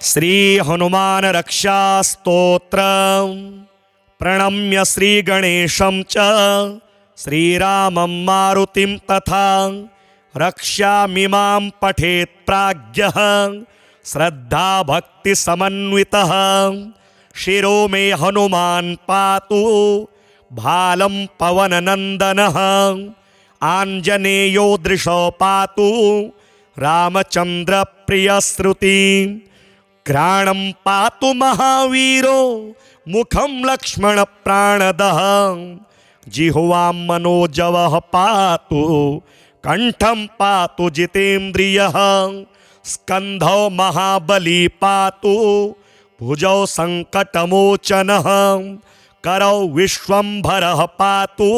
श्री हनुमान रक्षा स्तोत्र प्रणम्य श्री गणेशं च श्रीरामं मारुतिं तथा रक्षामिमां पठेत् प्राज्ञः श्रद्धा भक्ति समन्वितः। शिरो मे हनुमान पातु भालं पवननन्दनः आञ्जनेयो दृशो पातु रामचंद्र प्रियश्रुति। घ्राणं पातु महावीरो मुखं लक्ष्मण प्राणदः जिह्वां मनोजवः पातु कंठं पातु जितेन्द्रियः। स्कंधौ महाबली पातु भुजौ संकटमोचनः करौ विश्वंभरः पातु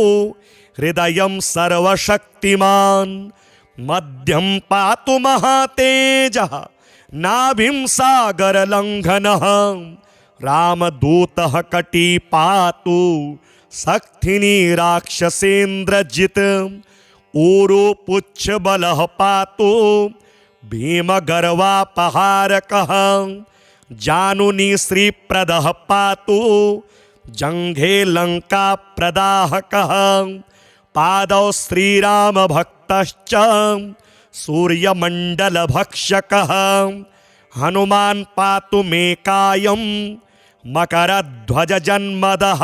हृदयं सर्वशक्तिमान्। मध्यं पातु महातेजः नाभिं सागरलङ्घनः रामदूतः कटी पातु सक्थिनी राक्षसेन्द्रजित्। ऊरो पुच्छबलः पातु भीमगर्वापहारकः जानुनी श्रीप्रदः पातु जङ्घे लङ्काप्रदाहकः। पादौ श्रीरामभक्तश्च सूर्यमण्डलभक्षकः हनुमान् पातु मे कायं मकरध्वजजन्मदः।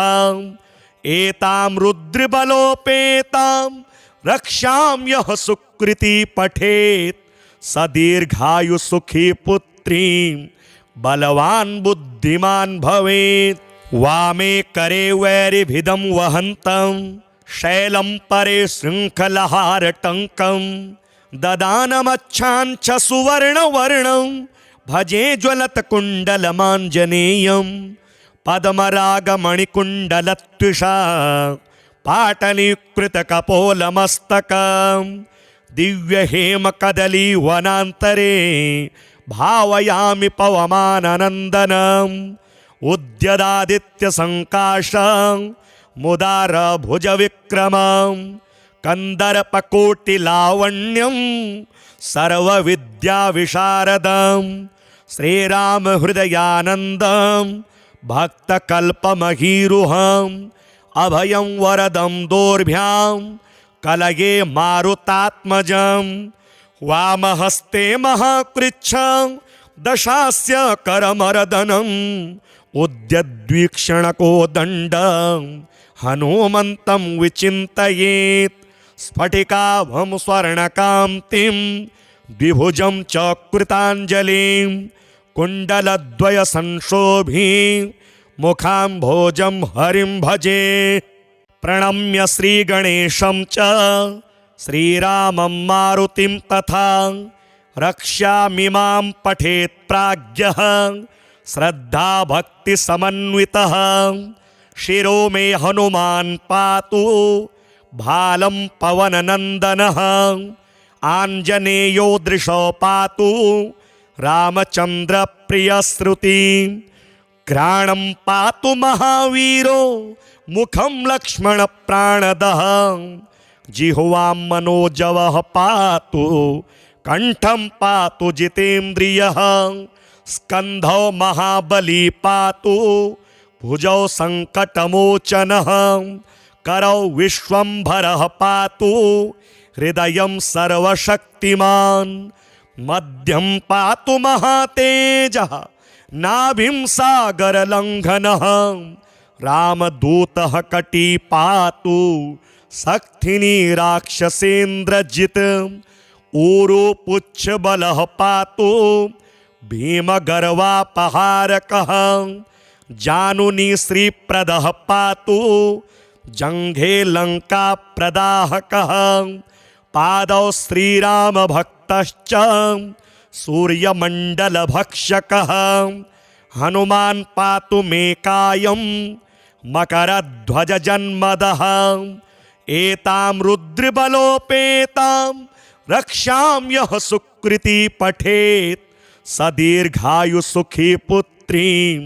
एतां रुद्रबलोपेतां रक्षां यः सुकृती पठेत् स दीर्घायुसुखी पुत्रीं बलवान् बुद्धिमान् भवेत्। वामे करे वैरिभिदं वहन्तं शैलं परे शृङ्खलहारटङ्कं ददानमच्छाञ्च सुवर्णवर्णं भजे ज्वलत्कुण्डलमाञ्जनेयं। पद्मरागमणिकुण्डलत्विषा पाटलीकृतकपोलमस्तकं दिव्यहेमकदलीवनान्तरे भावयामि पवमाननन्दनम्। उद्यदादित्यसङ्काशं मुदारभुजविक्रमं कन्दर्पकोटिलावण्यं सर्वविद्याविशारदं। श्रीरामहृदयानन्दं भक्तकल्पमहीरुहम् अभयं वरदं दोर्भ्यां कलये मारुतात्मजं। वामहस्ते महाकृच्छं दशास्य करमर्दनम् उद्यद्वीक्षणको दण्डं हनुमन्तं विचिन्तयेत्। स्फटिकाभं स्वर्णकान्तिं द्विभुजं च कृताञ्जलिं कुण्डलद्वयसंशोभी मुखाम्भोजं हरिं भजे। प्रणम्य श्रीगणेशं च श्रीरामं मारुतिं तथा रक्षामिमां पठेत् प्राज्ञः श्रद्धा भक्ति समन्वितः। शिरो मे हनुमान पातु भालं पवननन्दनः आञ्जनेयो दृशो पातु रामचंद्र प्रियश्रुति। घ्राणं पातु महावीरो मुखं लक्ष्मण प्राणदः जिह्वां मनोजवः पातु कंठं पातु जितेन्द्रियः। स्कंधौ महाबली पातु भुजौ संकटमोचनः करौ विश्वंभरः पातु हृदयं सर्वशक्तिमान्। मध्यं पातु महातेजः नाभिं सागरलङ्घनः रामदूतः कटी पातु सक्थिनी राक्षसेन्द्रजित्। ऊरो पुच्छबलः पातु भीमगर्वापहारकः जानुनी श्रीप्रदः पातु जङ्घे लङ्काप्रदाहकः। पादौ श्रीरामभक्तश्च सूर्यमण्डलभक्षकः हनुमान् पातु मे कायं मकरध्वजजन्मदः। एतां रुद्रबलोपेतां रक्षां यः सुकृती पठेत् स दीर्घायुसुखी पुत्रीं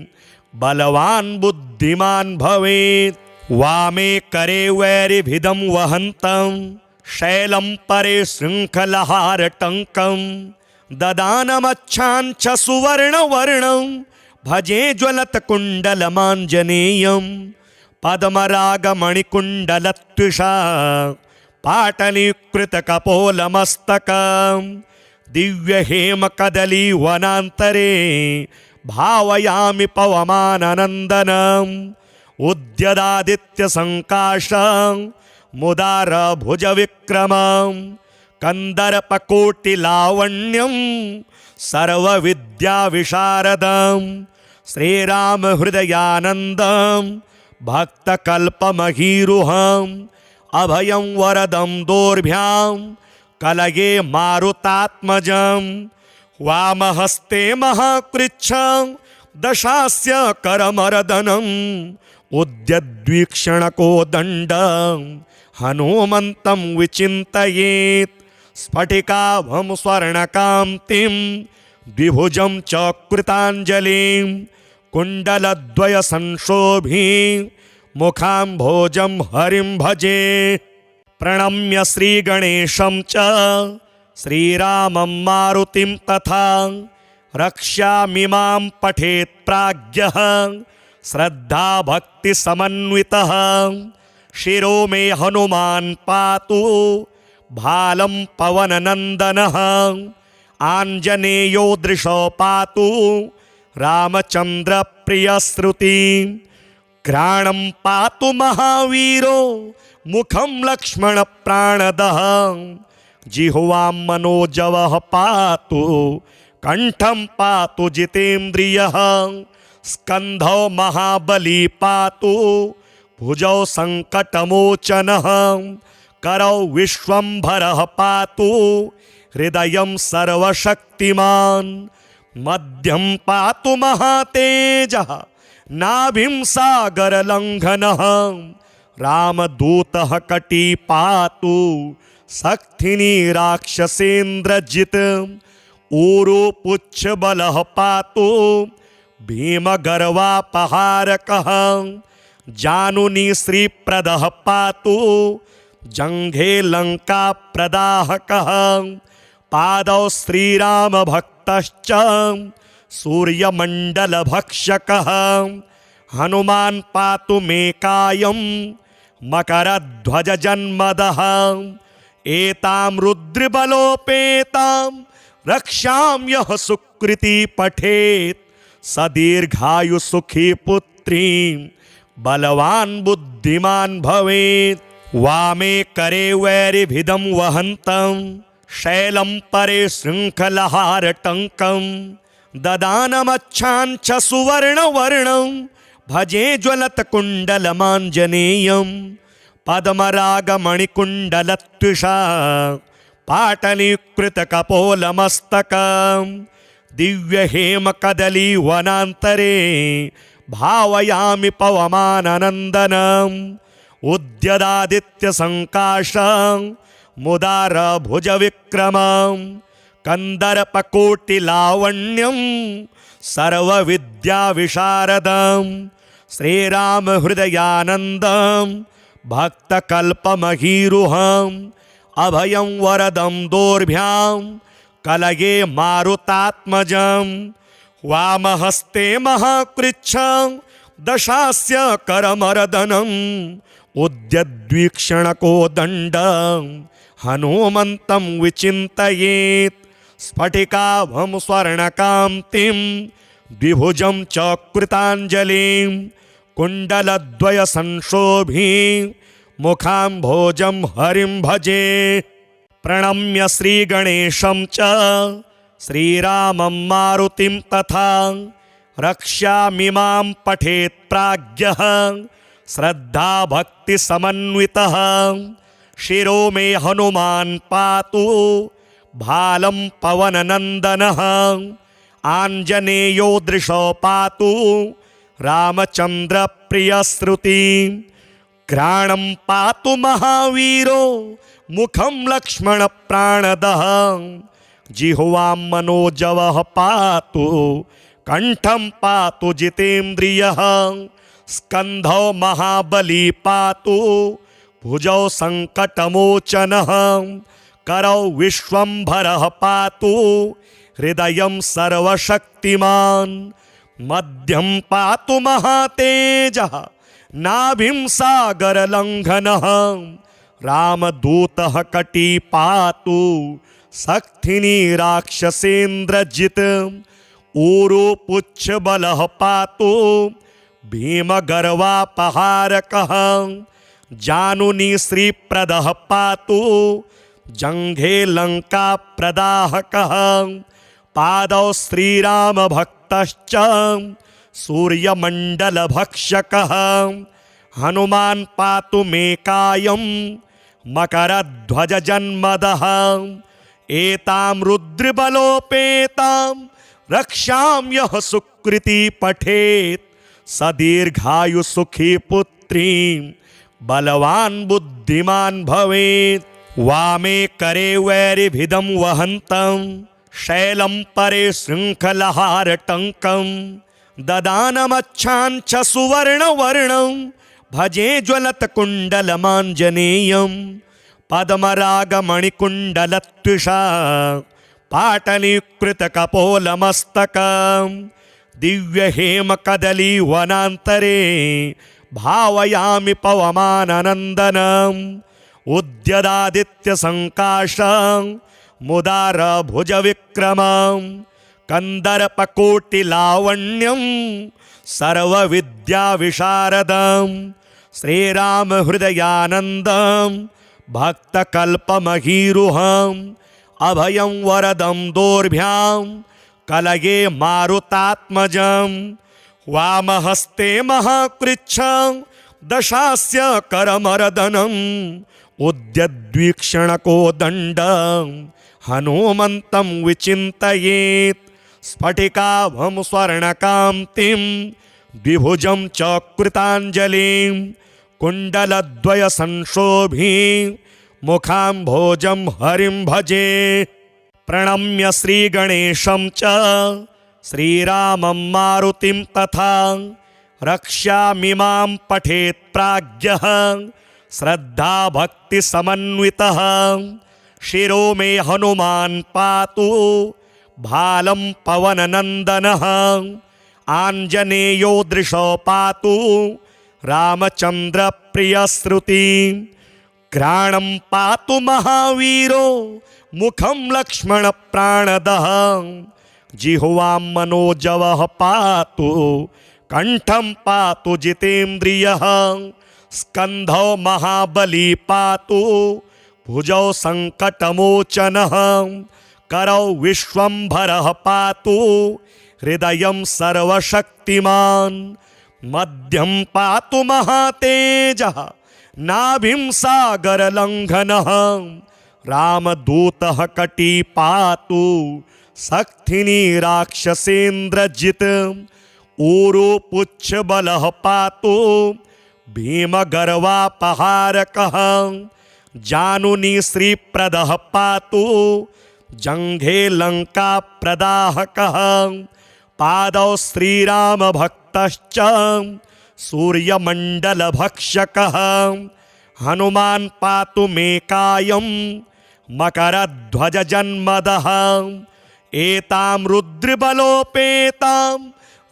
बलवान् बुद्धिमान् भवेत्। वामे करे वैरिभिदं वहन्तं शैलं परे शृङ्खलहारटङ्कं ददानमच्छाञ्च सुवर्णवर्णं भजे ज्वलत्कुण्डलमाञ्जनेयं पद्मरागमणिकुण्डलत्विषा पाटलीकृतकपोलमस्तकं दिव्यहेमकदलीवनान्तरे भावयामि पवमाननन्दनम् उद्यदादित्यसङ्काशं मुदारभुजविक्रमं कन्दर्पकोटिलावण्यं सर्वविद्याविशारदं श्रीरामहृदयानन्दं भक्तकल्पमहीरुहम् अभयं वरदं दोर्भ्यां कलये मारुतात्मजं वामहस्ते महाकृच्छं दशास्य करमर्दनम् उद्यद्वीक्षणकोदण्डं हनुमन्तं विचिन्तयेत् स्फटिकाभं स्वर्णकान्तिं द्विभुजं च कृताञ्जलिं कुण्डलद्वयसंशोभी मुखाम्भोजं हरिं भजे। प्रणम्य श्रीगणेशं च श्रीरामं मारुतिं तथा रक्ष्यामिमां पठेत् प्राज्ञः श्रद्धा भक्ति समन्वितः शिरो मे हनुमान् पातु भालं पवननन्दनः आञ्जनेयो दृशो पातु रामचन्द्र प्रियश्रुति घ्राणं पातु महावीरो मुखं लक्ष्मण प्राणदः जिह्वां मनोजवः पातु कंठं पातु जितेन्द्रियः स्कन्धौ महाबली पातु भुजौ संकटमोचनः करौ विश्वम्भरः पातु हृदयं सर्वशक्तिमान् मध्यं पातु महातेजः नाभिं सागरलङ्घनः रामदूतः कटी पातु सक्थिनी राक्षसेन्द्रजित् ऊरु पुच्छबलः पातु भीमगर्वापहारकः जानुनी श्रीप्रदः पातु जङ्घे लङ्काप्रदाहकः पादौ श्रीरामभक्तश्च सूर्यमण्डलभक्षकः हनुमान् पातु मे कायं मकरध्वजजन्मदः एतां रुद्रबलोपेतां रक्षाम्यः सुकृती पठेत् स दीर्घायु सुखी पुत्रीं बलवान् बुद्धिमान् भवेत्। वामे करे वैरिभिदं वहन्तं शैलं परे शृङ्खलहारटङ्कं ददानमच्छाञ्च सुवर्णवर्णं भजे ज्वलत्कुण्डलमाञ्जनेयं पद्मरागमणिकुण्डलत्विषा पाटलीकृतकपोलमस्तकं दिव्यहेमकदलीवनान्तरे भावयामि पवमाननन्दनम् उद्यदादित्यसङ्काशं मुदारभुजविक्रमं कन्दर्पकोटिलावण्यं सर्वविद्याविशारदं श्रीरामहृदयानन्दं भक्तकल्पमहीरुहम् अभयं वरदं दोर्भ्यां कलये मारुतात्मजं वामहस्ते महाकृच्छं दशास्य करमर्दनम् उद्यद्वीक्षणकोदण्डं हनुमन्तं विचिन्तयेत् स्फटिकाभं स्वर्णकान्तिं द्विभुजं च कृताञ्जलिं कुण्डलद्वयसंशोभी मुखाम्भोजं हरिं भजे। प्रणम्य श्रीगणेशं च श्रीरामं मारुतिं तथा रक्ष्यामिमां पठेत् प्राज्ञः श्रद्धा भक्ति समन्वितः शिरो मे हनुमान् पातु भालं पवननन्दनः आञ्जनेयो दृशो पातु रामचन्द्र प्रियश्रुति घ्राणं पातु महावीरो मुखं लक्ष्मण प्राणदः जिह्वां मनोजवः पातु कंठं पातु जितेन्द्रियः स्कन्धौ महाबली पातु भुजौ संकटमोचनः करौ विश्वम्भरः पातु हृदयं सर्वशक्तिमान् मध्यं पातु महातेजः नाभिं सागरलङ्घनः रामदूतः कटी पातु सक्थिनी राक्षसेन्द्रजित् ऊरो पुच्छबलः पातु भीमगर्वापहारकः जानुनी श्रीप्रदः पातु जङ्घे लङ्काप्रदाहकः पादौ श्रीरामभक्तश्च सूर्यमण्डलभक्षकः हनुमान् पातु मे कायं मकरध्वजजन्मदः एतां रुद्रबलोपेतां रक्षाम्यः सुकृती पठेत् सदीर्घायुसुखी पुत्रीं बलवान् बुद्धिमान् भवेत् वामे करे वैरिभिदं वहन्तं शैलं परे शृङ्खलहारटङ्कं ददानमच्छाञ्च सुवर्णवर्णं भजे ज्वलत्कुण्डलमाञ्जनेयं पद्मरागमणिकुण्डलत्विषा पाटलीकृतकपोलमस्तकं दिव्यहेमकदलीवनान्तरे भावयामि पवमाननन्दनम् उद्यदादित्यसङ्काशं मुदारभुजविक्रमं कन्दर्पकोटिलावण्यं सर्वविद्याविशारदं श्रीरामहृदयानन्दं भक्तकल्पमहीरुहम् अभयं वरदं दोर्भ्यां कलये मारुतात्मजं वामहस्ते महाकृच्छं दशास्य करमर्दनम् उद्यद्वीक्षणकोदण्डं हनुमन्तं विचिन्तयेत् स्फटिकाभं स्वर्णकान्तिं द्विभुजं च कृताञ्जलिं कुण्डलद्वयसंशोभिं मुखाम्भोजं हरिं भजे प्रणम्य श्रीगणेशं च श्रीरामं मारुतिं तथा रक्ष्यामिमां पठेत् प्राज्ञः श्रद्धाभक्तिसमन्वितः शिरो मे हनुमान् पातु भालं पवननन्दनः आञ्जनेयो दृशो पातु रामचन्द्रप्रियश्रुति घ्राणं पातु महावीरो मुखं लक्ष्मणप्राणदः जिह्वां मनोजवः पातु कंठं पातु जितेन्द्रियः स्कन्धौ महाबली पातु भुजौ संकटमोचनः करौ विश्वम्भरः पातु हृदयं सर्वशक्तिमान् मध्यं पातु महातेजः नाभिं सागरलङ्घनः रामदूतः कटी पातु सक्थिनी राक्षसेन्द्रजित् ऊरो पुच्छबलः पातु भीमगर्वापहारकः जानुनी श्रीप्रदः पातु जङ्घे लङ्काप्रदाहकः पादौ श्रीरामभक्तश्च सूर्यमण्डलभक्षकः हनुमान् पातु मे कायं मकरध्वजजन्मदः एतां रुद्रबलोपेतां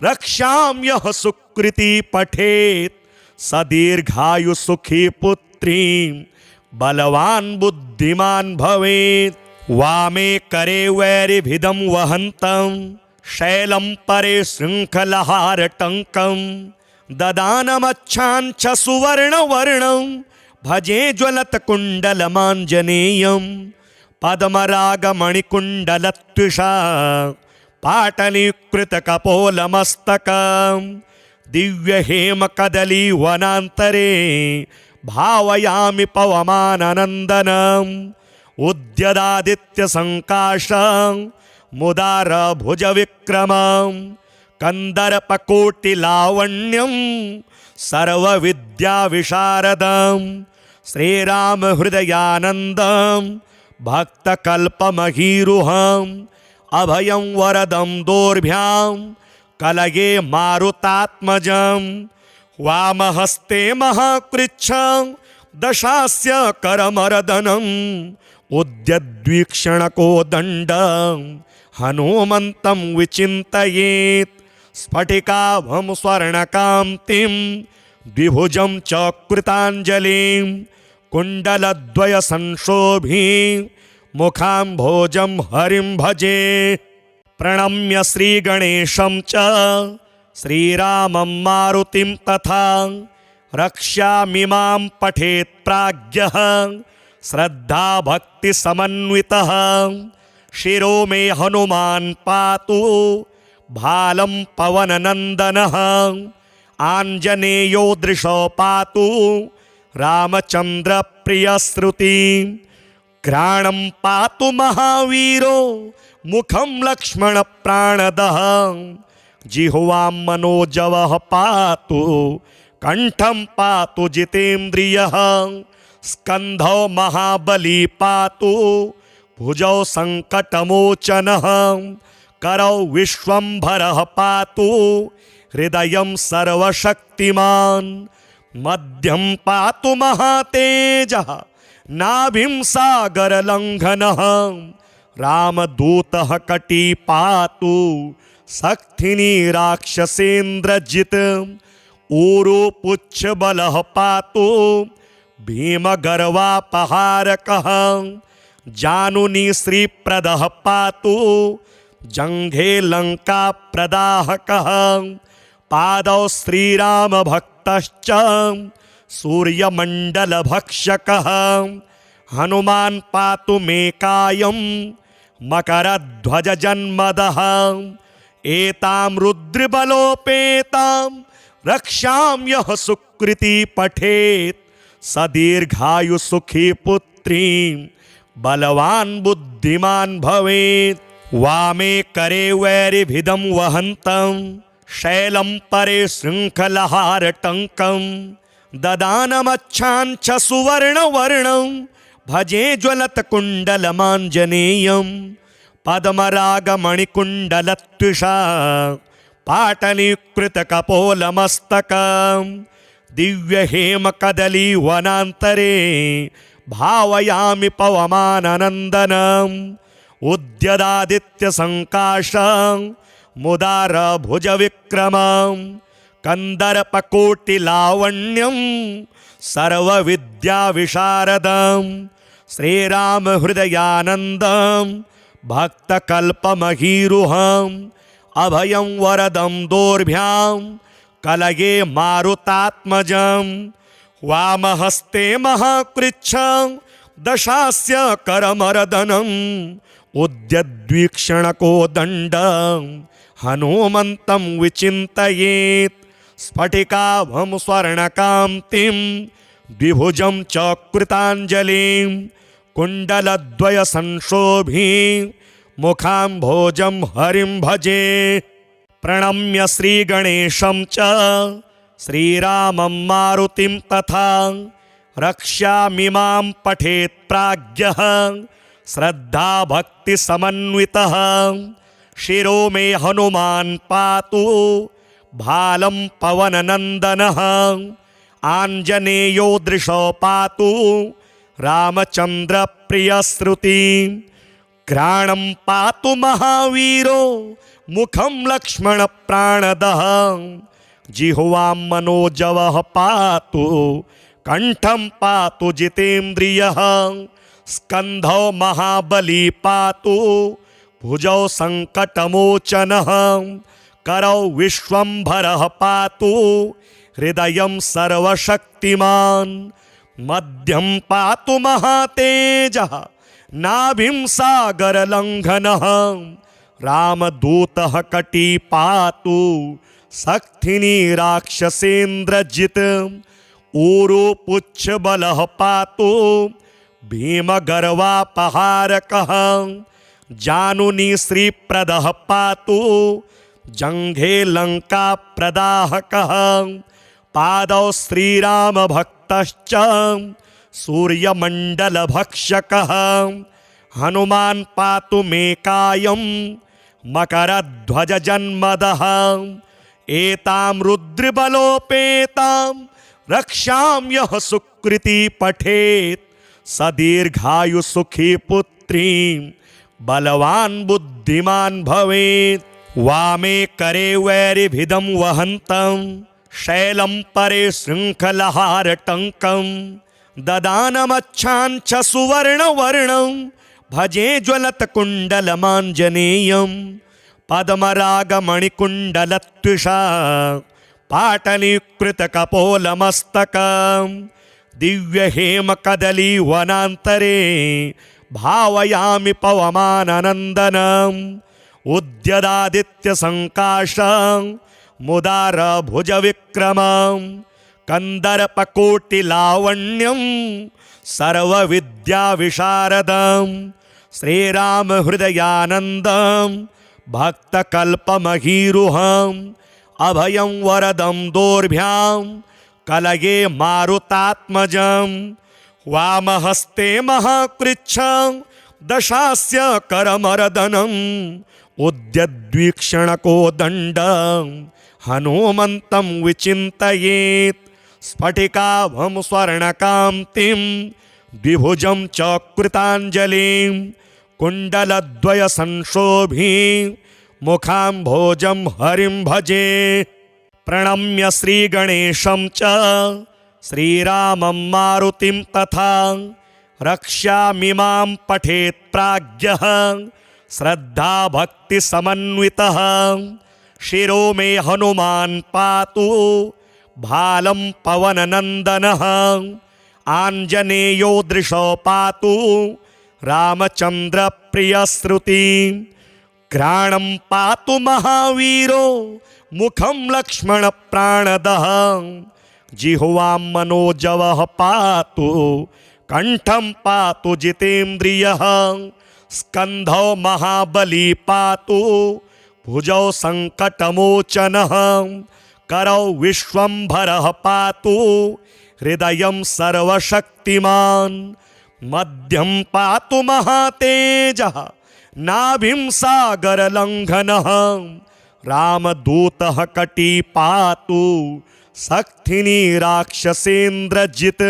रक्षाम्यः सुकृती पठेत् सदीर्घायुसुखी पुत्रीं बलवान् बुद्धिमान् भवेत् वामे करे वैरिभिदं वहन्तं शैलं परे शृङ्खलहारटङ्कं ददानमच्छाञ्च सुवर्णवर्णं भजे ज्वलत्कुण्डलमाञ्जनेयं पद्मरागमणिकुण्डलत्विषा पाटलीकृतकपोलमस्तकं दिव्यहेमकदलीवनान्तरे भावयामि पवमाननन्दनम् उद्यदादित्यसङ्काशं मुदारभुजविक्रमं कन्दर्पकोटिलावण्यं सर्वविद्याविशारदं श्रीरामहृदयानन्दं भक्तकल्पमहीरुहम् अभयं वरदं दोर्भ्यां कलये मारुतात्मजं वामहस्ते महाकृच्छं दशास्य करमर्दनम् उद्यद्वीक्षणकोदण्डं हनुमन्तं विचिन्तयेत् स्फटिकाभं स्वर्णकान्तिं द्विभुजं च कृताञ्जलिं कुण्डलद्वयसंशोभी मुखाम्भोजं हरिं भजे। प्रणम्य श्रीगणेशं च श्रीरामं मारुतिं तथा रक्ष्यामिमां पठेत् प्राज्ञः श्रद्धा भक्तिसमन्वितः। शिरो मे हनुमान् पातु भालं पवननन्दनः आञ्जनेयो दृशो पातु रामचन्द्रप्रियश्रुतिं। घ्राणं पातु महावीरो मुखं लक्ष्मणप्राणदः जिह्वां मनोजवः पातु कंठं पातु जितेन्द्रियः। स्कन्धौ महाबली पातु भुजौ संकटमोचनः करौ विश्वम्भरः पातु हृदयं सर्वशक्तिमान्। मध्यं पातु महातेजः नाभिं सागरलङ्घनः रामदूतः कटी पातु सक्थिनी राक्षसेन्द्रजित्। ऊरु पुच्छबलः पातु भीमगर्वापहारकः जानुनी श्रीप्रदः पातु जङ्घे लङ्काप्रदाहकः। पादौ श्रीरामभक्तश्च सूर्यमण्डलभक्षकः हनुमान् पातु मे कायं मकरध्वजजन्मदः। एतां रुद्रबलोपेतां रक्षाम्यः सुकृती पठेत् स दीर्घायुसुखी पुत्रीं बलवान् बुद्धिमान् भवेत्। वामे करे वैरिभिदं वहन्तं शैलं परे शृङ्खलहारटङ्कं ददानमच्छाञ्च सुवर्णवर्णं भजे ज्वलत्कुण्डलमाञ्जनेयं। पद्मरागमणिकुण्डलत्विषा पाटलीकृतकपोलमस्तकं दिव्यहेमकदलीवनान्तरे भावयामि पवमाननन्दनम्। उद्यदादित्यसङ्काशं मुदारभुजविक्रमं कन्दर्पकोटिलावण्यं सर्वविद्याविशारदं श्रीरामहृदयानन्दं भक्तकल्पमहीरुहम् अभयं वरदं दोर्भ्यां कलये मारुतात्मजं। वामहस्ते महाकृच्छं दशास्य करमर्दनम् उद्यद्वीक्षणकोदण्डं हनुमन्तं विचिन्तयेत्। स्फटिकाभं स्वर्णकान्तिं द्विभुजं च कृताञ्जलिं कुण्डलद्वयसंशोभी मुखाम्भोजं हरिं भजे। प्रणम्य श्रीगणेशं च श्रीरामं मारुतिं तथा रक्ष्यामिमां पठेत् प्राज्ञः श्रद्धा भक्तिसमन्वितः। शिरो मे हनुमान् पातु भालं पवननन्दनः आञ्जनेयो दृशो पातु रामचन्द्रप्रियश्रुतिं। घ्राणं पातु महावीरो मुखं लक्ष्मणप्राणदः जिह्वां मनोजवः पातु कंठं पातु जितेन्द्रियः। स्कन्धौ महाबली पातु भुजौ संकटमोचनः करौ विश्वम्भरः पातु हृदयं सर्वशक्तिमान्। मध्यं पातु महातेजः नाभिं सागरलङ्घनः रामदूतः कटी पातु सक्थिनी राक्षसेन्द्रजित्। ऊरु पुच्छबलः पातु भीमगर्वापहारकः जानुनी श्रीप्रदः पातु जङ्घे लङ्काप्रदाहकः। पादौ श्रीरामभक्तश्च सूर्यमण्डलभक्षकः हनुमान् पातु मे कायं मकरध्वजजन्मदः। एतां रुद्रबलोपेतां रक्षाम्यः सुकृती पठेत् स दीर्घायुसुखी पुत्रीं बलवान् बुद्धिमान् भवेत्। वामे करे वैरिभिदं वहन्तं शैलं परे शृङ्खलहारटङ्कं ददानमच्छाञ्च सुवर्णवर्णं भजे ज्वलत्कुण्डलमाञ्जनेयं पद्मरागमणिकुण्डलत्विषा पाटलीकृतकपोलमस्तकं दिव्यहेमकदलीवनान्तरे भावयामि पवमाननन्दनम् उद्यदादित्यसङ्काशं मुदारभुजविक्रमं कन्दर्पकोटिलावण्यं सर्वविद्याविशारदं श्रीरामहृदयानन्दं भक्तकल्पमहीरुहम् अभयं वरदं दोर्भ्यां कलये मारुतात्मजं वामहस्ते महाकृच्छं दशास्य करमर्दनम् उद्यद्वीक्षणकोदण्डं हनुमन्तं विचिन्तयेत् स्फटिकाभं स्वर्णकान्तिं द्विभुजं च कृताञ्जलिं कुण्डलद्वयसंशोभी मुखाम्भोजं हरिं भजे। प्रणम्य श्रीगणेशं च श्रीरामं मारुतिं तथा रक्ष्यामिमां पठेत् प्राज्ञः श्रद्धा भक्ति समन्वितः। शिरो मे हनुमान् पातु भालं पवननन्दनः आञ्जनेयो दृशो पातु रामचन्द्र प्रियश्रुति। घ्राणं पातु महावीरो मुखं लक्ष्मण प्राणदः जिह्वां मनोजवः पातु कंठं पातु जितेन्द्रियः स्कन्धौ महाबली पातु भुजौ संकटमोचनः करौ विश्वम्भरः पातु हृदयं सर्वशक्तिमान् मध्यं पातु महातेजः नाभिं सागरलङ्घनः रामदूतः कटी पातु सक्थिनी राक्षसेन्द्रजित्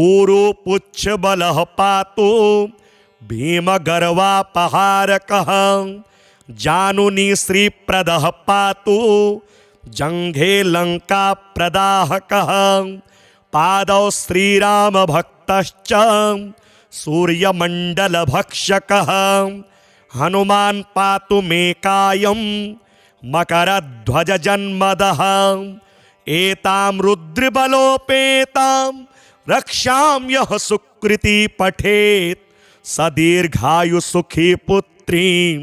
ऊरुपुच्छबलः पातु भीमगर्वापहारकः जानुनी श्रीप्रदः पातु जङ्घे लङ्काप्रदाहकः पादौ श्रीरामभक्तश्च सूर्यमण्डलभक्षकः हनुमान् पातु मे कायं मकरध्वजजन्मदः एतां रुद्रबलोपेतां रक्षाम्यः सुकृती पठेत् स दीर्घायुसुखी पुत्रीं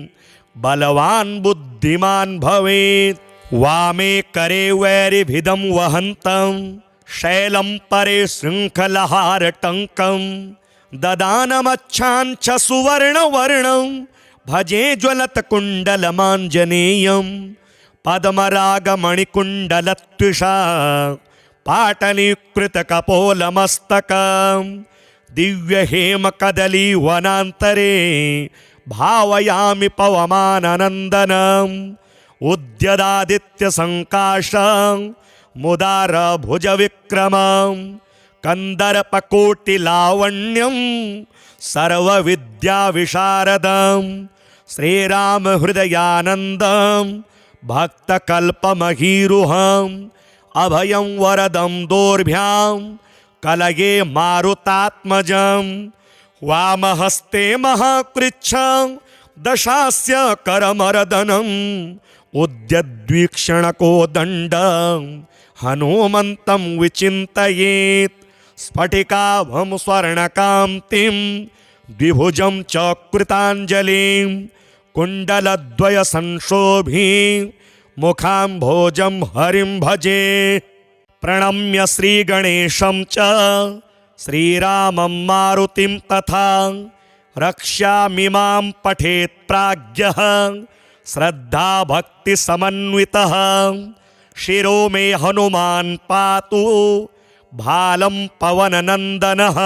बलवान् बुद्धिमान् भवेत्। वामे करे वैरिभिदं वहन्तं शैलं परे शृङ्खलहारटङ्कं ददानमच्छाञ्च सुवर्णवर्णं भजे ज्वलत्कुण्डलमाञ्जनेयं पद्मरागमणिकुण्डलत्विषा पाटलीकृतकपोलमस्तकं दिव्यहेमकदलीवनान्तरे भावयामि पवमाननन्दनम् उद्यदादित्यसङ्काशं मुदारभुजविक्रमं कन्दर्पकोटिलावण्यं सर्वविद्याविशारदं श्रीरामहृदयानन्दं भक्तकल्पमहीरुहम् अभयं वरदं दोर्भ्यां कलये मारुतात्मजं वामहस्ते महाकृच्छं दशास्य करमर्दनम् उद्यद्वीक्षणकोदण्डं हनुमन्तं विचिन्तयेत् स्फटिकाभं स्वर्णकान्तिं द्विभुजं च कृताञ्जलिं कुण्डलद्वयसंशोभी मुखाम्भोजं हरिं भजे। प्रणम्य श्रीगणेशं च श्रीरामं मारुतिं तथा रक्ष्यामिमां पठेत् प्राज्ञः श्रद्धा भक्ति समन्वितः। शिरो मे हनुमान् पातु भालं पवननन्दनः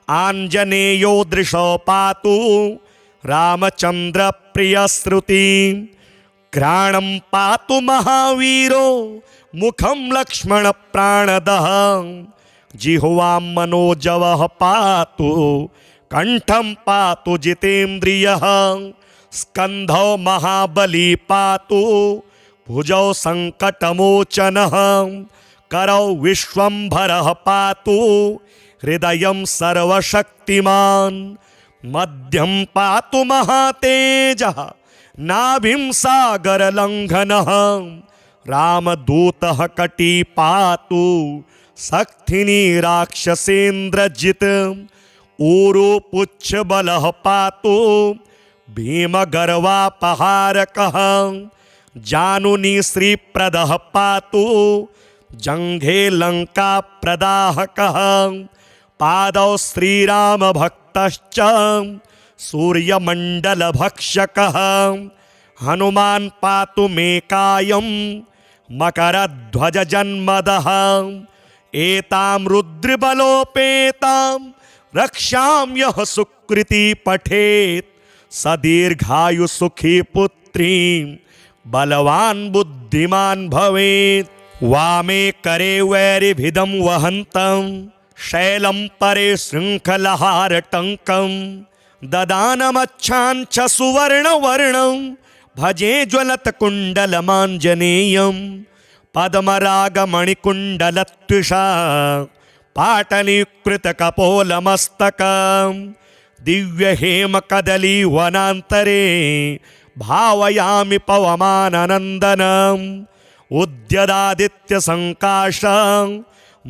आञ्जनेयो दृशो पातु रामचन्द्र प्रियश्रुति। घ्राणं पातु महावीरो मुखं लक्ष्मण प्राणदः जिह्वां मनोजवः पातु कंठं पातु जितेन्द्रियः स्कन्धौ महाबली पातु भुजौ संकटमोचनः करौ विश्वम्भरः पातु हृदयं सर्वशक्तिमान् मध्यं पातु महातेजः नाभिं सागरलङ्घनः रामदूतः कटी पातु सक्थिनी राक्षसेन्द्रजित् ऊरु पुच्छबलः पातु भीमगर्वापहारकः जानुनी श्रीप्रदः पातु जङ्घे लङ्काप्रदाहकः पादौ श्रीरामभक्तश्च सूर्यमण्डलभक्षकः हनुमान् पातु मे कायं मकरध्वजजन्मदः एतां रुद्रबलोपेतां रक्षां यः सुकृती पठेत् स दीर्घायुसुखी पुत्रीं बलवान् बुद्धिमान् भवेत्। वामे करे वैरिभिदं वहन्तं शैलं परे शृङ्खलहारटङ्कं ददानमच्छाञ्च सुवर्णवर्णं भजे ज्वलत्कुण्डलमाञ्जनेयं पद्मरागमणिकुण्डलत्विषा पाटलीकृतकपोलमस्तकं दिव्यहेमकदलीवनान्तरे भावयामि पवमाननन्दनम् उद्यदादित्यसङ्काशं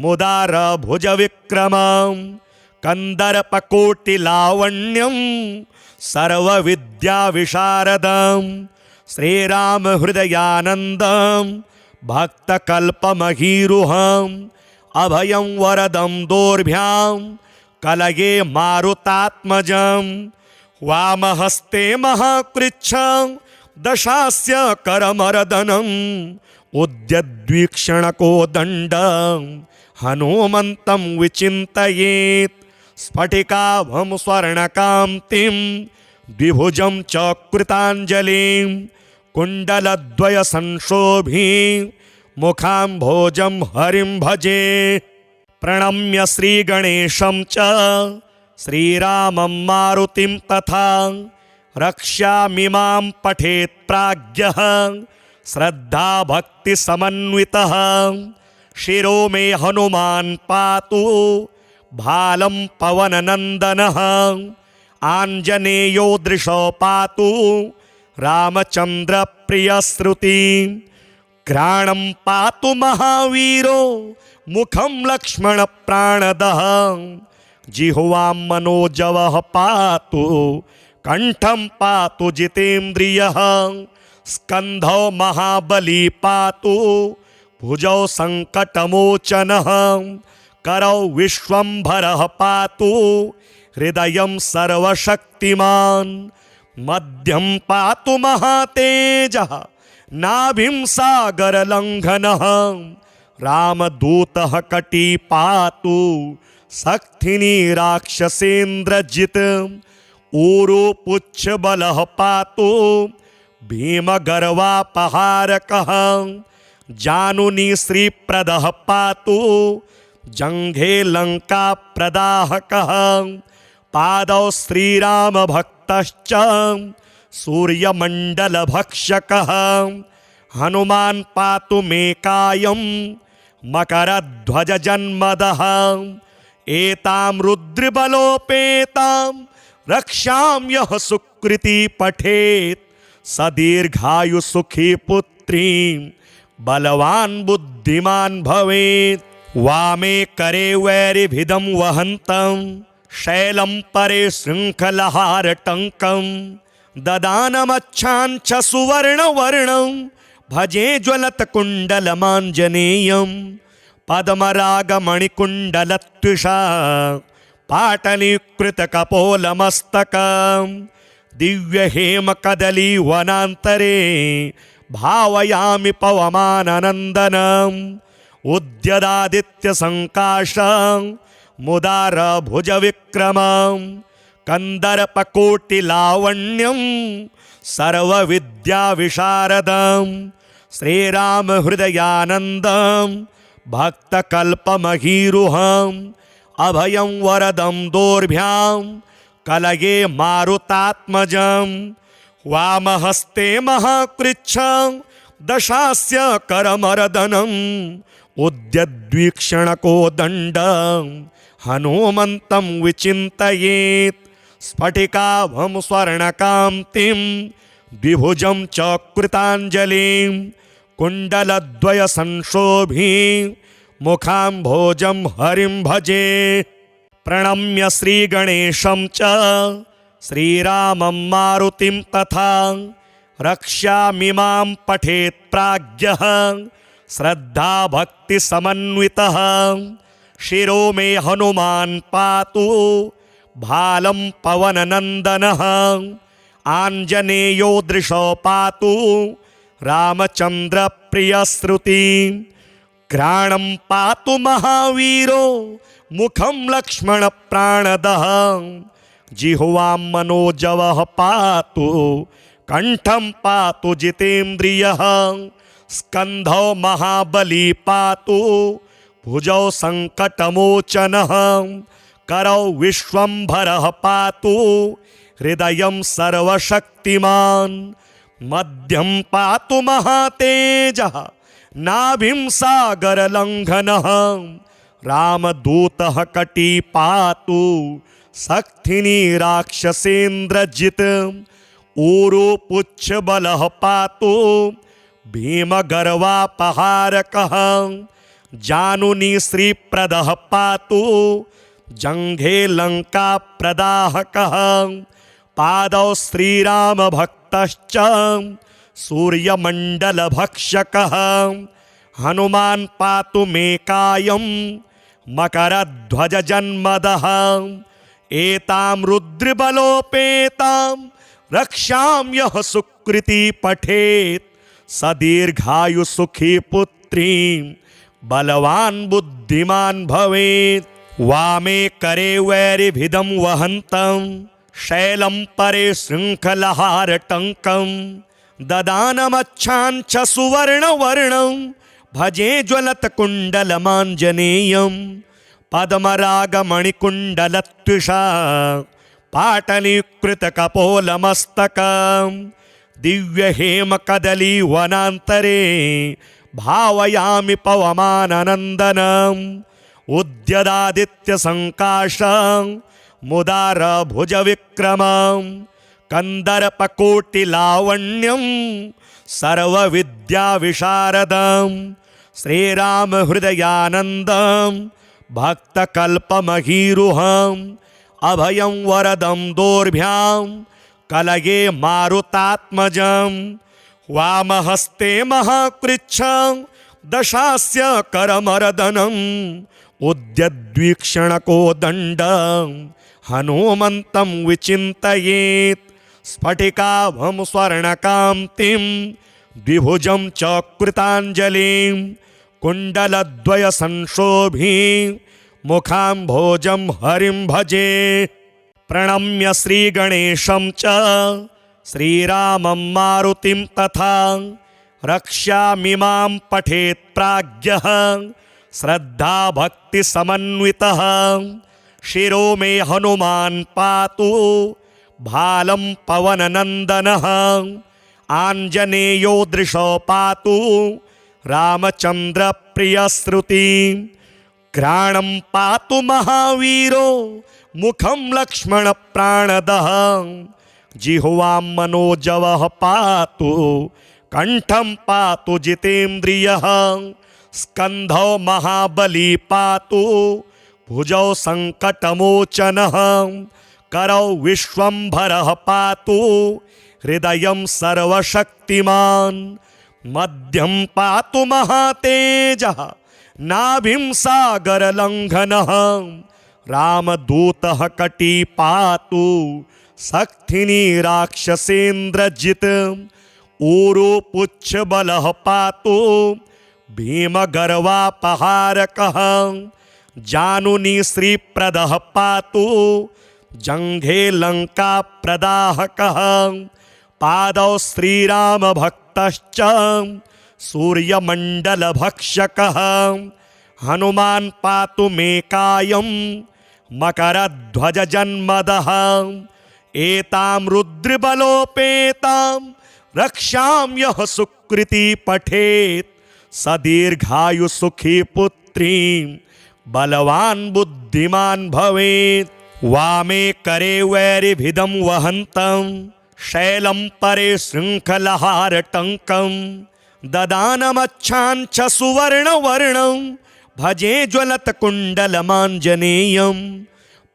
मुदारभुजविक्रमं कन्दर्पकोटिलावण्यं सर्वविद्याविशारदं श्रीरामहृदयानन्दं भक्तकल्पमहीरुहम् अभयं वरदं दोर्भ्यां कलये मारुतात्मजं वामहस्ते महाकृच्छं दशास्य करमर्दनम् उद्यद्वीक्षणको दण्डं हनुमन्तं विचिन्तयेत् स्फटिकाभं स्वर्णकान्तिं द्विभुजं च कृताञ्जलिं कुण्डलद्वयसंशोभी मुखाम्भोजं हरिं भजे। प्रणम्य श्रीगणेशं च श्रीरामं मारुतिं तथा रक्ष्यामिमां पठेत् प्राज्ञः श्रद्धा भक्ति समन्वितः शिरो मे हनुमान् पातु भालं पवननन्दनः आञ्जनेयो दृशो पातु रामचन्द्र प्रियश्रुति घ्राणं पातु महावीरो मुखं लक्ष्मण प्राणदः जिह्वां मनोजवः पातु कंठं पातु जितेन्द्रियः स्कन्धौ महाबली पातु भुजौ संकटमोचनः करौ विश्वम्भरः पातु हृदयं सर्वशक्तिमान् मध्यं पातु महातेजः नाभिं सागरलङ्घनः रामदूतः कटी पातु सक्थिनी राक्षसेन्द्रजित् ऊरु पुच्छबलः पातु भीमगर्वापहारकः जानुनी श्रीप्रदः पातु जङ्घे लङ्काप्रदाहकः पादौ श्रीरामभक्तश्च सूर्यमण्डलभक्षकः हनुमान् पातु मे कायं मकरध्वजजन्मदः एतां रुद्रबलोपेतां रक्षां यः सुकृती पठेत् स दीर्घायुसुखी पुत्रीं बलवान् बुद्धिमान् भवेत्। वामे करे वैरिभिदं वहन्तं शैलं परे शृङ्खलहारटङ्कं ददानमच्छाञ्च सुवर्णवर्णं भजे ज्वलत्कुण्डलमाञ्जनेयं पद्मरागमणिकुण्डलत्विषा पाटलीकृतकपोलमस्तकं दिव्यहेमकदलीवनान्तरे भावयामि पवमाननन्दनम् उद्यदादित्यसङ्काशं मुदारभुजविक्रमं कन्दर्पकोटिलावण्यं सर्वविद्याविशारदं श्रीरामहृदयानन्दं भक्तकल्पमहीरुहम् अभयं वरदं दोर्भ्यां कलये मारुतात्मजं वामहस्ते महाकृच्छं दशास्य करमर्दनम् उद्यद्वीक्षणकोदण्डं हनुमन्तं विचिन्तयेत् स्फटिकाभं स्वर्णकान्तिं द्विभुजं च कृताञ्जलिं कुण्डलद्वयसंशोभी मुखाम्भोजं हरिं भजे। प्रणम्य श्रीगणेशं च श्रीरामं मारुतिं तथा रक्ष्यामिमां पठेत् प्राज्ञः श्रद्धा भक्ति समन्वितः। शिरो मे हनुमान् पातु भालं पवननन्दनः आञ्जनेयो दृशो पातु रामचन्द्र प्रियश्रुति। घ्राणं पातु महावीरो मुखं लक्ष्मण प्राणदः जिह्वां मनोजवः पातु कंठं पातु जितेन्द्रियः। स्कन्धौ महाबली पातु भुजौ संकटमोचनः करौ विश्वम्भरः पातु हृदयं सर्वशक्तिमान्। मध्यं पातु महातेजः नाभिं सागरलङ्घनः रामदूतः कटी पातु सक्थिनी राक्षसेन्द्रजित्। ऊरुपुच्छबलः पातु भीमगर्वापहारकः जानुनी श्रीप्रदः पातु जङ्घे लङ्काप्रदाहकः। पादौ श्रीरामभक्तश्च सूर्यमण्डलभक्षकः हनुमान् पातु मे कायं मकरध्वजजन्मदः। एतां रुद्रबलोपेतां रक्षां यः सुकृती पठेत् स दीर्घायुसुखी पुत्रीं बलवान् बुद्धिमान् भवेत्। वामे करे वैरिभिदं वहन्तं शैलं परे शृङ्खलहारटङ्कं ददानमच्छाञ्च सुवर्णवर्णं भजे ज्वलत्कुण्डलमाञ्जनेयं। पद्मरागमणिकुण्डलत्विषा पाटलीकृतकपोलमस्तकं दिव्यहेमकदलीवनान्तरे भावयामि पवमाननन्दनम्। उद्यदादित्यसङ्काशं मुदारभुजविक्रमं कन्दर्पकोटिलावण्यं सर्वविद्याविशारदं श्रीरामहृदयानन्दं भक्तकल्पमहीरुहम् अभयं वरदं दोर्भ्यां कलये मारुतात्मजं वामहस्ते महाकृच्छं दशास्य करमर्दनम् उद्यद्वीक्षणकोदण्डं हनुमन्तं विचिन्तयेत् स्फटिकाभं स्वर्णकान्तिं द्विभुजं च कृताञ्जलिं कुण्डलद्वयसंशोभी मुखाम्भोजं हरिं भजे। प्रणम्य श्रीगणेशं च श्रीरामं मारुतिं तथा रक्ष्यामिमां पठेत् प्राज्ञः श्रद्धा भक्ति समन्वितः। शिरो मे हनुमान् पातु भालं पवननन्दनः आञ्जनेयो दृशो पातु रामचन्द्र प्रियश्रुति। घ्राणं पातु महावीरो मुखं लक्ष्मण प्राणदः जिह्वां मनोजवः पातु कंठं पातु जितेन्द्रियः। स्कन्धौ महाबली पातु भुजौ संकटमोचनः करौ विश्वम्भरः पातु हृदयं सर्वशक्तिमान्। मध्यं पातु महातेजः नाभिं सागरलङ्घनः रामदूतः कटी पातु सक्थिनी राक्षसेन्द्रजित्। ऊरुपुच्छबलः पातु भीमगर्वापहारकः जानुनी श्रीप्रदः पातु जङ्घे लङ्काप्रदाहकः। पादौ श्रीरामभक्तश्च सूर्यमण्डलभक्षकः हनुमान् पातु मे कायं मकरध्वजजन्मदः एतां रुद्रबलोपेतां रक्षां यः सुकृती पठेत् स दीर्घायु सुखी पुत्रीं बलवान् बुद्धिमान् भवेत्। वामे करे वैरिभिदं वहन्तं शैलं परे शृङ्खलहारटङ्कं ददानमच्छाञ्च सुवर्णवर्णं भजे ज्वलत्कुण्डलमाञ्जनेयं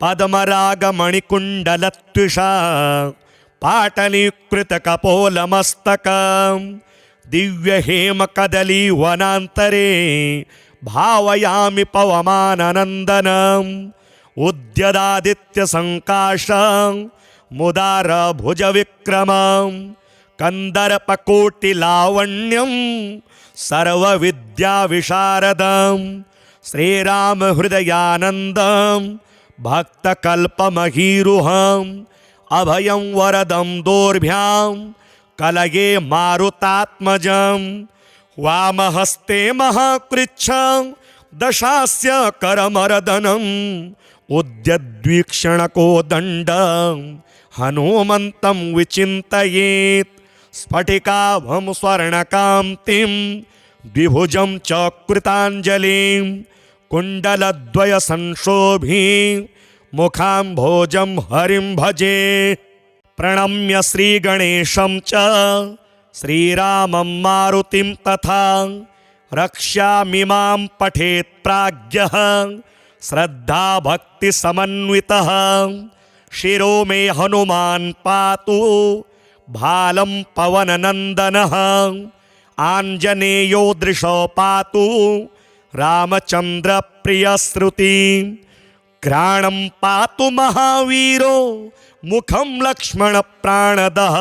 पद्मरागमणिकुण्डलत्विषा पाटलीकृतकपोलमस्तकं दिव्यहेमकदलीवनान्तरे भावयामि पवमाननन्दनम् उद्यदादित्यसङ्काशं मुदारभुजविक्रमं कन्दर्पकोटिलावण्यं सर्वविद्याविशारदं श्रीरामहृदयानन्दं भक्तकल्पमहीरुहम् अभयं वरदं दोर्भ्यां कलये मारुतात्मजं वामहस्ते महाकृच्छं दशास्य करमर्दनम् उद्यद्वीक्षणको दण्डं हनुमन्तं विचिन्तयेत् स्फटिकाभं स्वर्णकान्तिं द्विभुजं च कृताञ्जलिं कुण्डलद्वयसंशोभिं मुखाम्भोजं हरिं भजे। प्रणम्य श्रीगणेशं च श्रीरामं मारुतिं तथा रक्ष्यामिमां पठेत् प्राज्ञः श्रद्धा भक्ति समन्वितः शिरो मे हनुमान् पातु भालं पवननन्दनः आञ्जनेयो दृशो पातु रामचन्द्र प्रियश्रुति घ्राणं पातु महावीरो मुखं लक्ष्मण प्राणदः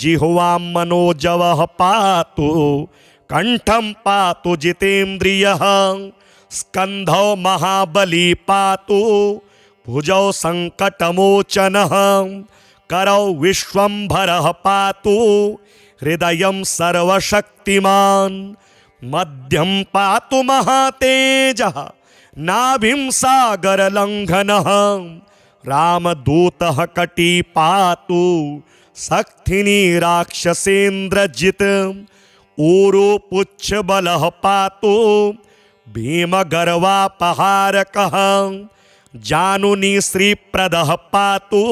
जिह्वां मनोजवः पातु कंठं पातु जितेन्द्रियः स्कन्धौ महाबली पातु भुजौ संकटमोचनः करौ विश्वम्भरः पातु हृदयं सर्वशक्तिमान् मध्यं पातु महातेजः नाभिं सागरलङ्घनः रामदूतः कटी पातु सक्थिनी राक्षसेन्द्रजित् ऊरो पुच्छबलः पातु भीमगर्वापहारकः जानुनी श्रीप्रदः पातु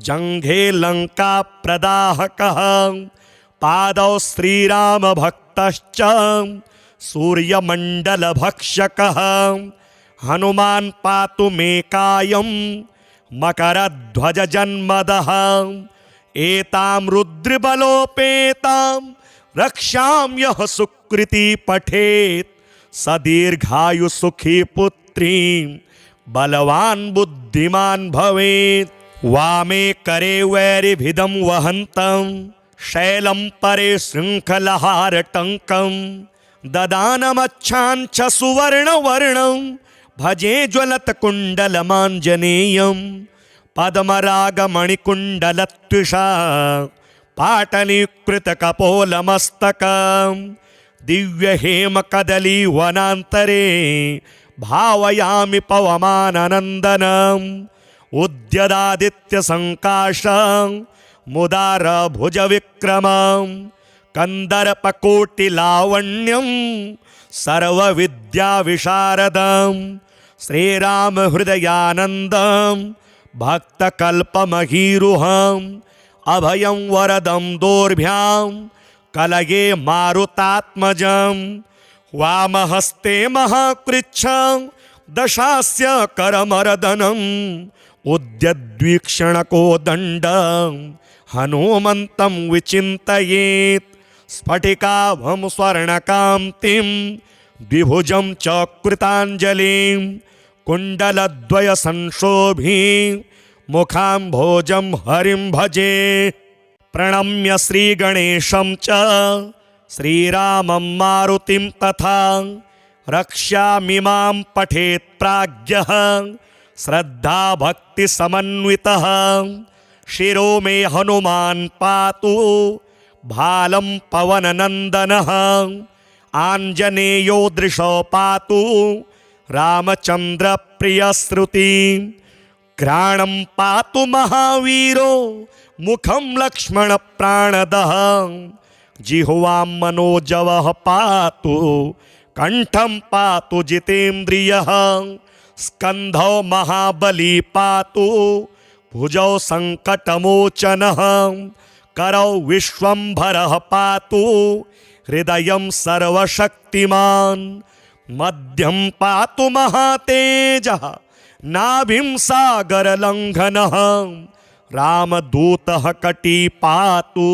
जङ्घे लङ्काप्रदाहकः पादौ श्रीरामभक्तश्च सूर्यमण्डलभक्षकः हनुमान् पातु मे कायं मकरध्वजजन्मदः एतां रुद्रबलोपेतां रक्षां यः सुकृती पठेत् स दीर्घायु सुखी पुत्रीं बलवान् बुद्धिमान् भवेत्। वामे करे वैरिभिदं वहन्तं शैलं परे शृङ्खलहारटङ्कं ददानमच्छाञ्च सुवर्णवर्णं भजे ज्वलत्कुण्डलमाञ्जनेयं पद्मरागमणिकुण्डलत्विषा पाटलीकृतकपोलमस्तकं दिव्यहेमकदलीवनान्तरे भावयामि पवमाननन्दनम् उद्यदादित्यसङ्काशं मुदारभुजविक्रमं कन्दर्पकोटिलावण्यं सर्वविद्याविशारदं श्रीरामहृदयानन्दं भक्तकल्पमहीरुहम् अभयं वरदं दोर्भ्यां कलये मारुतात्मजं वामहस्ते महाकृच्छं दशास्य करमर्दनम् उद्यद्वीक्षणको दण्डं हनुमन्तं विचिन्तयेत् स्फटिकाभं स्वर्णकान्तिं द्विभुजं च कृताञ्जलिं कुण्डलद्वयसंशोभिं मुखाम्भोजं हरिं भजे। प्रणम्य श्रीगणेशं च श्रीरामं मारुतिं तथा रक्ष्यामिमां पठेत् प्राज्ञः श्रद्धा भक्ति समन्वितः शिरो मे हनुमान् पातु भालं पवननन्दनः आञ्जनेयो दृशो पातु रामचन्द्र प्रियश्रुतिं घ्राणं पातु महावीरो मुखं लक्ष्मणप्राणदः जिह्वां मनोजवः पातु कंठं पातु जितेन्द्रियः स्कन्धौ महाबली पातु भुजौ संकटमोचनः करौ विश्वम्भरः पातु हृदयं सर्वशक्तिमान् मध्यं पातु महातेजः नाभिं सागरलङ्घनः रामदूतः कटी पातु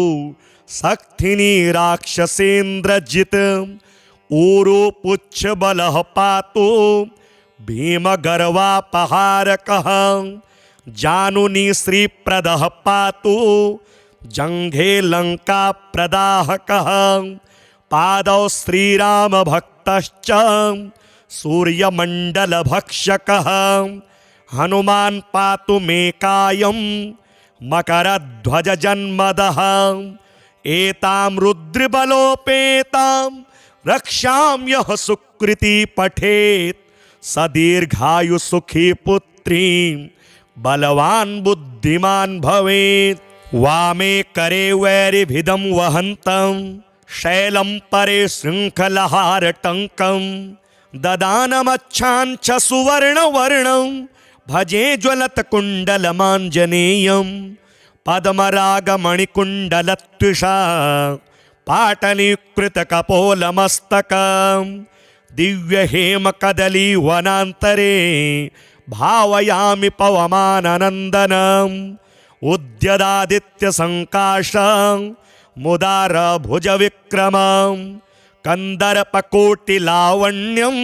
सक्थिनी राक्षसेन्द्रजित् ऊरू पुच्छबलः पातु भीमगर्वापहारकः जानुनी श्रीप्रदः पातु जङ्घे लङ्काप्रदाहकः पादौ श्रीरामभक्तश्च सूर्यमण्डलभक्षकः हनुमान् पातु मे कायं मकरध्वजजन्मदः एतां रुद्रबलोपेतां रक्षां यः सुकृती पठेत् स दीर्घायुसुखी पुत्रीं बलवान् बुद्धिमान् भवेत् वामे करे वैरिभिदं वहन्तं शैलं परे शृङ्खलहारटङ्कं ददानमच्छाञ्च सुवर्णवर्णं भजे ज्वलत्कुण्डलमाञ्जनेयं पद्मरागमणिकुण्डलत्विषा पाटलीकृतकपोलमस्तकं दिव्यहेमकदलीवनान्तरे भावयामि पवमाननन्दनम् उद्यदादित्यसङ्काशं मुदारभुजविक्रमं कन्दर्पकोटिलावण्यं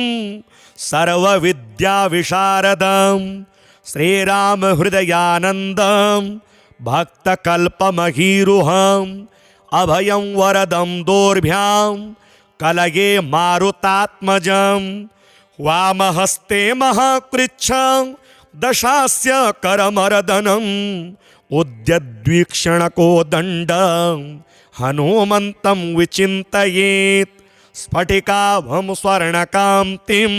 सर्वविद्याविशारदं श्रीरामहृदयानन्दं भक्तकल्पमहीरुहम् अभयं वरदं दोर्भ्यां कलये मारुतात्मजं वामहस्ते महाकृच्छं दशास्य करमर्दनम् उद्यद्वीक्षणकोदण्डं हनुमन्तं विचिन्तयेत् स्फटिकाभं स्वर्णकान्तिं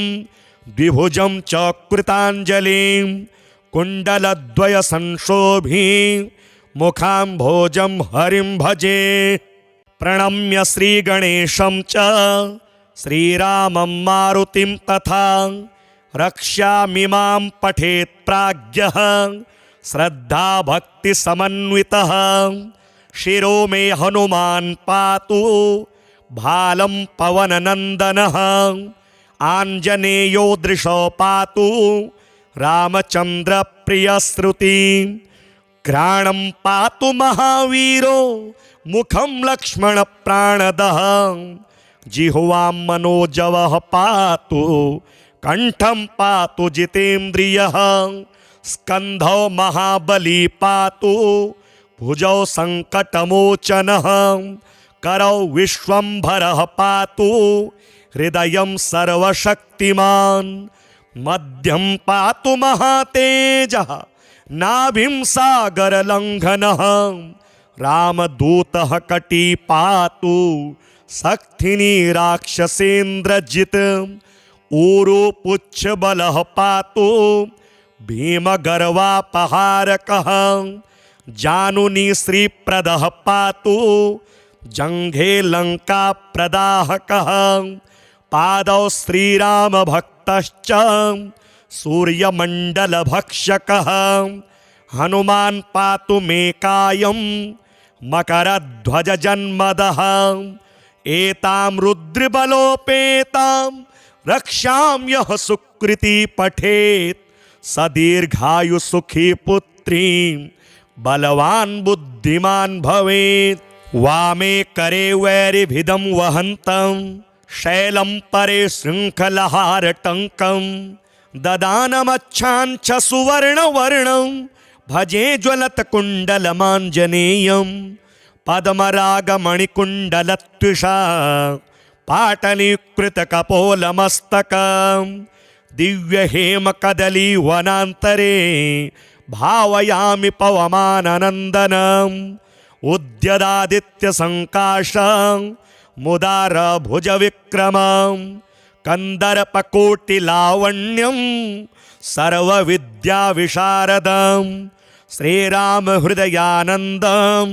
द्विभुजं च कृताञ्जलिं कुण्डलद्वयसंशोभी मुखाम्भोजं हरिं भजे प्रणम्य श्रीगणेशं च श्रीरामं मारुतिं तथा रक्ष्यामिमां पठेत् प्राज्ञः श्रद्धाभक्तिसमन्वितः शिरो मे हनुमान् पातु भालं पवननन्दनः आञ्जनेयो दृशो पातु रामचन्द्रप्रियश्रुतिं घ्राणं पातु महावीरो मुखं लक्ष्मणप्राणदः जिह्वां मनोजवः पातु कंठं पातु जितेन्द्रियः स्कन्धौ महाबली पातु भुजौ संकटमोचनः करौ विश्वम्भरः पातु हृदयं सर्वशक्तिमान् मध्यं पातु महातेजः नाभिं सागरलङ्घनः रामदूतः कटी पातु सक्थिनी राक्षसेन्द्रजित् ऊरू पुच्छबलः पातु भीमगर्वापहारकः जानुनी श्रीप्रदः पातु जङ्घे लङ्काप्रदाहकः पादौ श्रीरामभक्तश्च सूर्यमण्डलभक्षकः हनुमान् पातु मे कायं मकरध्वजजन्मदः एतां रुद्रबलोपेतां रक्षां यः सुकृती पठेत् स दीर्घायुसुखी पुत्रीं बलवान् बुद्धिमान् भवेत् वामे करे वैरिभिदं वहन्तं शैलं परे शृङ्खलहारटङ्कं ददानमच्छाञ्च सुवर्णवर्णं भजे ज्वलत्कुण्डलमाञ्जनेयं पद्मरागमणिकुण्डलत्विषा पाटलीकृतकपोलमस्तकं दिव्यहेमकदलीवनान्तरे भावयामि पवमाननन्दनम् उद्यदादित्यसङ्काशं मुदारभुजविक्रमं कंदर्पकोटिलावण्यं सर्वविद्याविशारदं श्रीरामहृदयानन्दं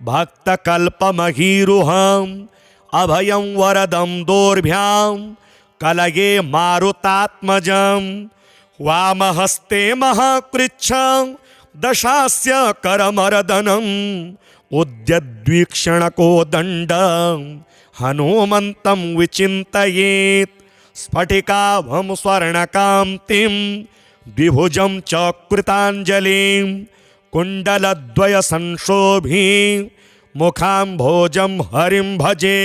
भक्तकल्पमहीरुहम् अभयं वरदं दोर्भ्यां कलये मारुतात्मजं वामहस्ते महाकृच्छं दशास्य करमर्दनम् उद्यद्वीक्षणकोदण्डं हनुमन्तं विचिन्तयेत् स्फटिकाभं स्वर्णकान्तिं द्विभुजं च कृताञ्जलिं कुण्डलद्वयसंशोभिं मुखाम्भोजं हरिं भजे।